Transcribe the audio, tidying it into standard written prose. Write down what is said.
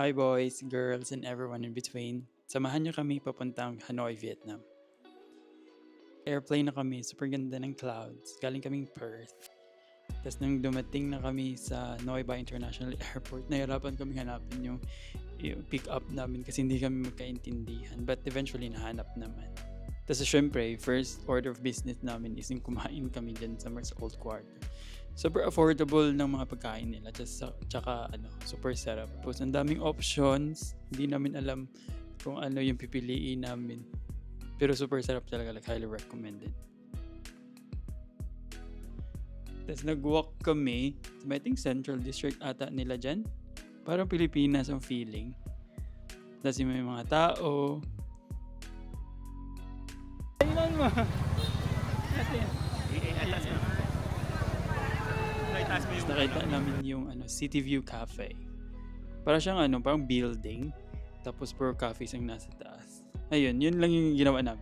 Hi boys, girls, and everyone in between. Samahan niyo kami papuntang Hanoi, Vietnam. Airplane na kami, super ganda ng clouds. Galing kaming Perth. Tapos nung dumating na kami sa Nueva International Airport, nahirapan kami hanapin yung pick up namin kasi hindi kami magkaintindihan. But eventually nahanap naman. Tapos syempre, first order of business namin is yung kumain kami dyan sa Mars Old Quarter. Super affordable ng mga pagkain nila. Tsaka super sarap. Tapos ang daming options. Hindi namin alam kung ano yung pipiliin namin. Pero super sarap talaga. Like, highly recommended. Tapos nag-walk kami. I think Central District ata nila dyan. Parang Pilipinas ang feeling. Tapos yung may mga tao. Kailan mo? Tapos nakita namin yung City View Cafe. Para siyang parang building. Tapos puro cafes ang nasa taas. Ayun, yun lang yung ginawa namin.